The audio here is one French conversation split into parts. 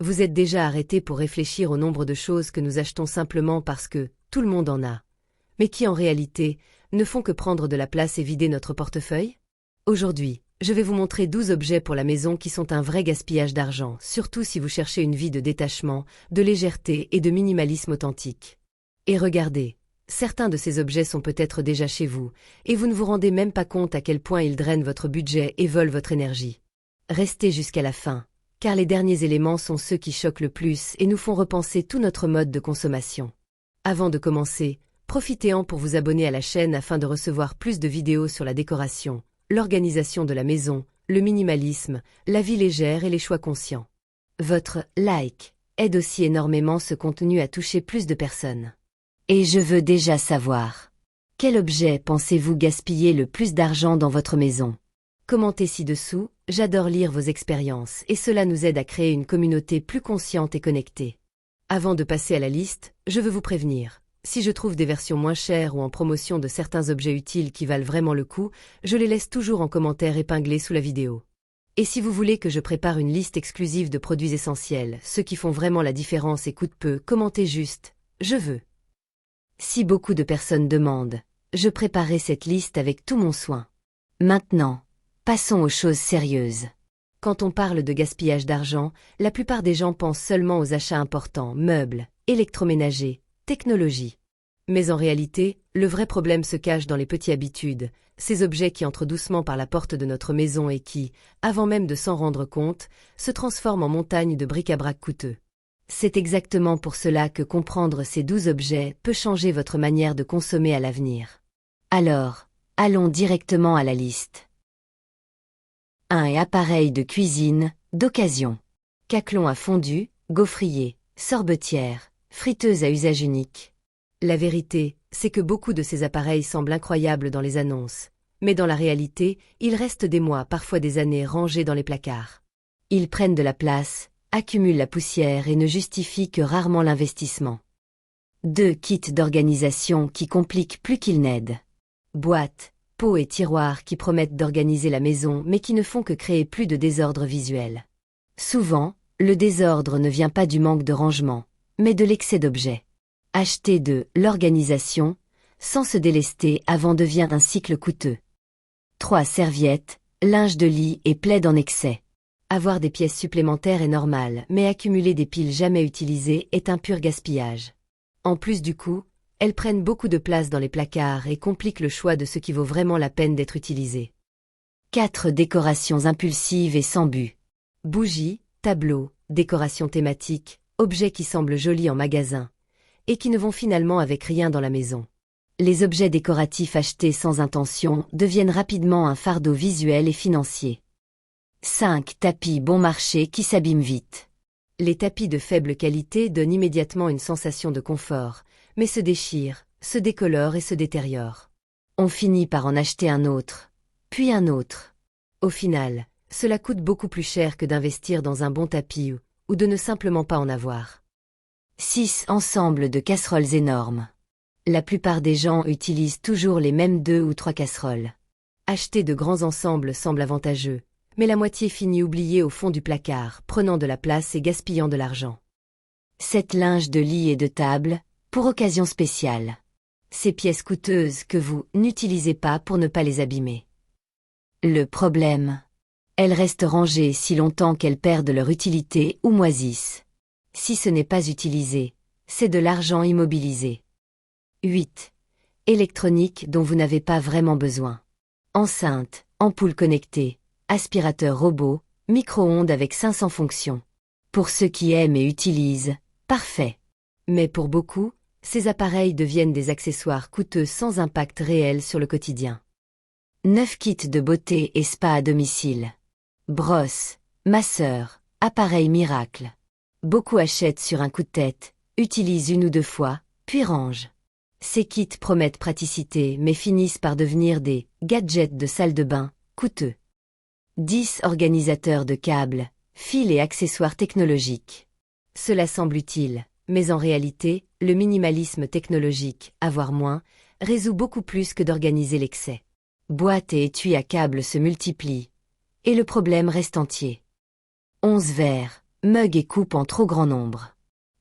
Vous êtes déjà arrêté pour réfléchir au nombre de choses que nous achetons simplement parce que tout le monde en a, mais qui en réalité ne font que prendre de la place et vider notre portefeuille? Aujourd'hui, je vais vous montrer 12 objets pour la maison qui sont un vrai gaspillage d'argent, surtout si vous cherchez une vie de détachement, de légèreté et de minimalisme authentique. Et regardez, certains de ces objets sont peut-être déjà chez vous, et vous ne vous rendez même pas compte à quel point ils drainent votre budget et volent votre énergie. Restez jusqu'à la fin, car les derniers éléments sont ceux qui choquent le plus et nous font repenser tout notre mode de consommation. Avant de commencer, profitez-en pour vous abonner à la chaîne afin de recevoir plus de vidéos sur la décoration, l'organisation de la maison, le minimalisme, la vie légère et les choix conscients. Votre like aide aussi énormément ce contenu à toucher plus de personnes. Et je veux déjà savoir, quel objet pensez-vous gaspiller le plus d'argent dans votre maison? Commentez ci-dessous, j'adore lire vos expériences et cela nous aide à créer une communauté plus consciente et connectée. Avant de passer à la liste, je veux vous prévenir. Si je trouve des versions moins chères ou en promotion de certains objets utiles qui valent vraiment le coup, je les laisse toujours en commentaire épinglés sous la vidéo. Et si vous voulez que je prépare une liste exclusive de produits essentiels, ceux qui font vraiment la différence et coûtent peu, commentez juste « Je veux ». Si beaucoup de personnes demandent, je préparerai cette liste avec tout mon soin. Maintenant, passons aux choses sérieuses. Quand on parle de gaspillage d'argent, la plupart des gens pensent seulement aux achats importants, meubles, électroménagers, technologie. Mais en réalité, le vrai problème se cache dans les petites habitudes, ces objets qui entrent doucement par la porte de notre maison et qui, avant même de s'en rendre compte, se transforment en montagnes de bric-à-brac coûteux. C'est exactement pour cela que comprendre ces 12 objets peut changer votre manière de consommer à l'avenir. Alors, allons directement à la liste. 1. Appareil de cuisine, d'occasion. Caclon à fondu, gaufrier, sorbetière, friteuse à usage unique. La vérité, c'est que beaucoup de ces appareils semblent incroyables dans les annonces, mais dans la réalité, ils restent des mois, parfois des années rangés dans les placards. Ils prennent de la place, accumulent la poussière et ne justifient que rarement l'investissement. 2. Kits d'organisation qui compliquent plus qu'ils n'aident. Boîtes, pots et tiroirs qui promettent d'organiser la maison mais qui ne font que créer plus de désordre visuel. Souvent, le désordre ne vient pas du manque de rangement, mais de l'excès d'objets. Acheter de l'organisation, sans se délester avant devient un cycle coûteux. 3. Serviettes, linge de lit et plaid en excès. Avoir des pièces supplémentaires est normal, mais accumuler des piles jamais utilisées est un pur gaspillage. En plus du coût, elles prennent beaucoup de place dans les placards et compliquent le choix de ce qui vaut vraiment la peine d'être utilisé. 4. Décorations impulsives et sans but. Bougies, tableaux, décorations thématiques, objets qui semblent jolis en magasin, et qui ne vont finalement avec rien dans la maison. Les objets décoratifs achetés sans intention deviennent rapidement un fardeau visuel et financier. 5. Tapis bon marché qui s'abîment vite. Les tapis de faible qualité donnent immédiatement une sensation de confort, mais se déchirent, se décolorent et se détériorent. On finit par en acheter un autre, puis un autre. Au final, cela coûte beaucoup plus cher que d'investir dans un bon tapis ou de ne simplement pas en avoir. 6. Ensemble de casseroles énormes. La plupart des gens utilisent toujours les mêmes 2 ou 3 casseroles. Acheter de grands ensembles semble avantageux, mais la moitié finit oubliée au fond du placard, prenant de la place et gaspillant de l'argent. 7. Linge de lit et de table, pour occasion spéciale. Ces pièces coûteuses que vous n'utilisez pas pour ne pas les abîmer. Le problème, elles restent rangées si longtemps qu'elles perdent leur utilité ou moisissent. Si ce n'est pas utilisé, c'est de l'argent immobilisé. 8. Électronique dont vous n'avez pas vraiment besoin. Enceinte, ampoule connectée, aspirateur robot, micro-ondes avec 500 fonctions. Pour ceux qui aiment et utilisent, parfait. Mais pour beaucoup, ces appareils deviennent des accessoires coûteux sans impact réel sur le quotidien. 9. Kits de beauté et spa à domicile. Brosse, masseur, appareil miracle. Beaucoup achètent sur un coup de tête, utilisent 1 ou 2 fois, puis rangent. Ces kits promettent praticité mais finissent par devenir des gadgets de salle de bain, coûteux. 10. Organisateurs de câbles, fils et accessoires technologiques. Cela semble utile, mais en réalité, le minimalisme technologique, avoir moins, résout beaucoup plus que d'organiser l'excès. Boîtes et étuis à câbles se multiplient, et le problème reste entier. 11. Verres, Mugs et coupes en trop grand nombre.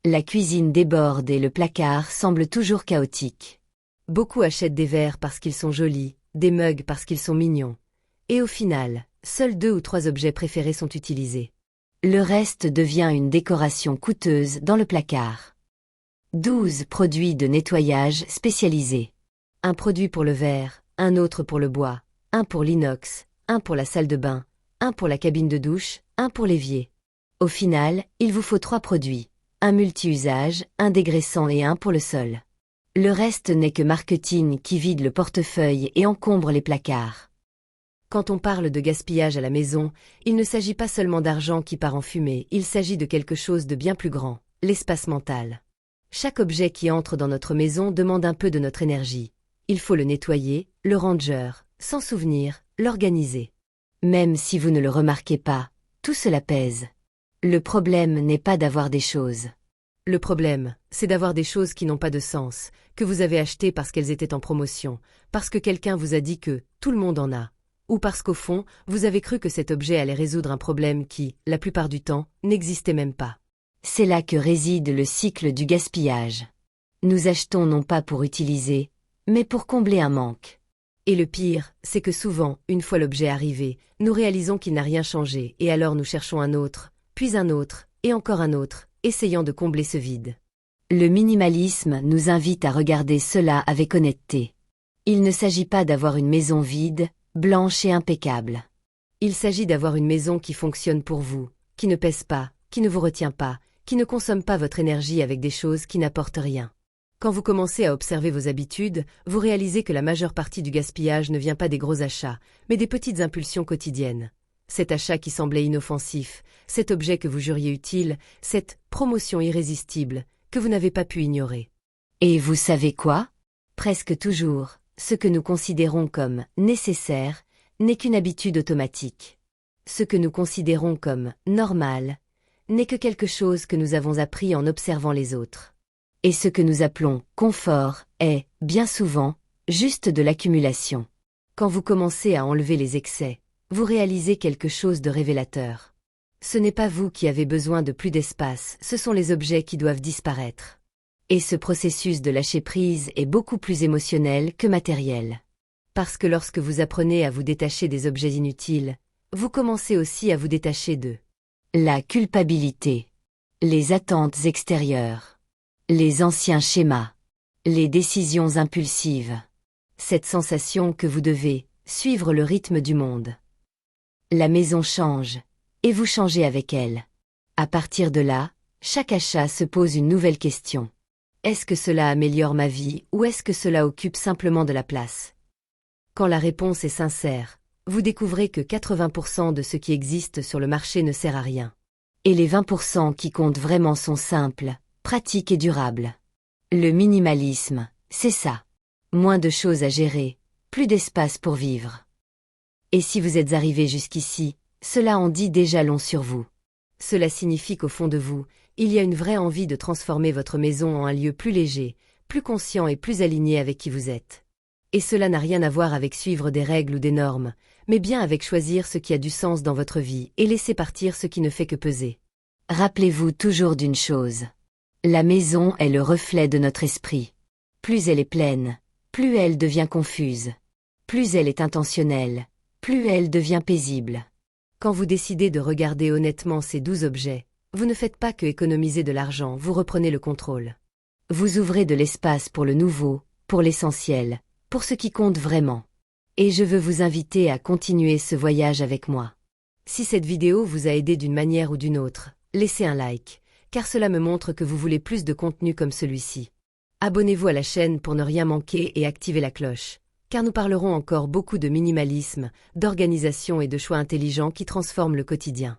La cuisine déborde et le placard semble toujours chaotique. Beaucoup achètent des verres parce qu'ils sont jolis, des mugs parce qu'ils sont mignons. Et au final, seuls 2 ou 3 objets préférés sont utilisés. Le reste devient une décoration coûteuse dans le placard. 12 produits de nettoyage spécialisés. Un produit pour le verre, un autre pour le bois, un pour l'inox, un pour la salle de bain, un pour la cabine de douche, un pour l'évier. Au final, il vous faut 3 produits, un multi-usage, un dégraissant et un pour le sol. Le reste n'est que marketing qui vide le portefeuille et encombre les placards. Quand on parle de gaspillage à la maison, il ne s'agit pas seulement d'argent qui part en fumée, il s'agit de quelque chose de bien plus grand, l'espace mental. Chaque objet qui entre dans notre maison demande un peu de notre énergie. Il faut le nettoyer, le ranger, s'en souvenir, l'organiser. Même si vous ne le remarquez pas, tout cela pèse. Le problème n'est pas d'avoir des choses. Le problème, c'est d'avoir des choses qui n'ont pas de sens, que vous avez achetées parce qu'elles étaient en promotion, parce que quelqu'un vous a dit que tout le monde en a, ou parce qu'au fond, vous avez cru que cet objet allait résoudre un problème qui, la plupart du temps, n'existait même pas. C'est là que réside le cycle du gaspillage. Nous achetons non pas pour utiliser, mais pour combler un manque. Et le pire, c'est que souvent, une fois l'objet arrivé, nous réalisons qu'il n'a rien changé, et alors nous cherchons un autre, puis un autre, et encore un autre, essayant de combler ce vide. Le minimalisme nous invite à regarder cela avec honnêteté. Il ne s'agit pas d'avoir une maison vide, blanche et impeccable. Il s'agit d'avoir une maison qui fonctionne pour vous, qui ne pèse pas, qui ne vous retient pas, qui ne consomme pas votre énergie avec des choses qui n'apportent rien. Quand vous commencez à observer vos habitudes, vous réalisez que la majeure partie du gaspillage ne vient pas des gros achats, mais des petites impulsions quotidiennes. Cet achat qui semblait inoffensif, cet objet que vous juriez utile, cette promotion irrésistible, que vous n'avez pas pu ignorer. Et vous savez quoi? Presque toujours, ce que nous considérons comme nécessaire n'est qu'une habitude automatique. Ce que nous considérons comme normal n'est que quelque chose que nous avons appris en observant les autres. Et ce que nous appelons confort est, bien souvent, juste de l'accumulation. Quand vous commencez à enlever les excès, vous réalisez quelque chose de révélateur. Ce n'est pas vous qui avez besoin de plus d'espace, ce sont les objets qui doivent disparaître. Et ce processus de lâcher prise est beaucoup plus émotionnel que matériel. Parce que lorsque vous apprenez à vous détacher des objets inutiles, vous commencez aussi à vous détacher d'eux. La culpabilité, les attentes extérieures, les anciens schémas, les décisions impulsives. Cette sensation que vous devez suivre le rythme du monde. La maison change, et vous changez avec elle. À partir de là, chaque achat se pose une nouvelle question. Est-ce que cela améliore ma vie ou est-ce que cela occupe simplement de la place? Quand la réponse est sincère, vous découvrez que 80% de ce qui existe sur le marché ne sert à rien. Et les 20% qui comptent vraiment sont simples, pratiques et durables. Le minimalisme, c'est ça. Moins de choses à gérer, plus d'espace pour vivre. Et si vous êtes arrivé jusqu'ici, cela en dit déjà long sur vous. Cela signifie qu'au fond de vous, il y a une vraie envie de transformer votre maison en un lieu plus léger, plus conscient et plus aligné avec qui vous êtes. Et cela n'a rien à voir avec suivre des règles ou des normes, mais bien avec choisir ce qui a du sens dans votre vie et laisser partir ce qui ne fait que peser. Rappelez-vous toujours d'une chose. La maison est le reflet de notre esprit. Plus elle est pleine, plus elle devient confuse. Plus elle est intentionnelle, plus elle devient paisible. Quand vous décidez de regarder honnêtement ces 12 objets, vous ne faites pas que économiser de l'argent, vous reprenez le contrôle. Vous ouvrez de l'espace pour le nouveau, pour l'essentiel, pour ce qui compte vraiment. Et je veux vous inviter à continuer ce voyage avec moi. Si cette vidéo vous a aidé d'une manière ou d'une autre, laissez un like, car cela me montre que vous voulez plus de contenu comme celui-ci. Abonnez-vous à la chaîne pour ne rien manquer et activez la cloche, car nous parlerons encore beaucoup de minimalisme, d'organisation et de choix intelligents qui transforment le quotidien.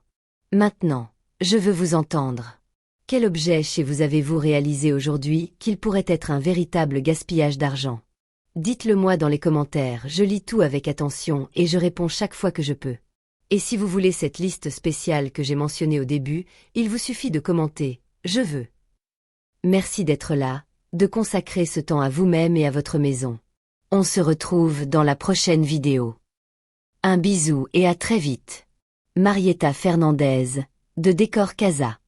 Maintenant, je veux vous entendre. Quel objet chez vous avez-vous réalisé aujourd'hui qu'il pourrait être un véritable gaspillage d'argent? Dites-le moi dans les commentaires, je lis tout avec attention et je réponds chaque fois que je peux. Et si vous voulez cette liste spéciale que j'ai mentionnée au début, il vous suffit de commenter « Je veux ». Merci d'être là, de consacrer ce temps à vous-même et à votre maison. On se retrouve dans la prochaine vidéo. Un bisou et à très vite. Marietta Fernandez, de décor casa.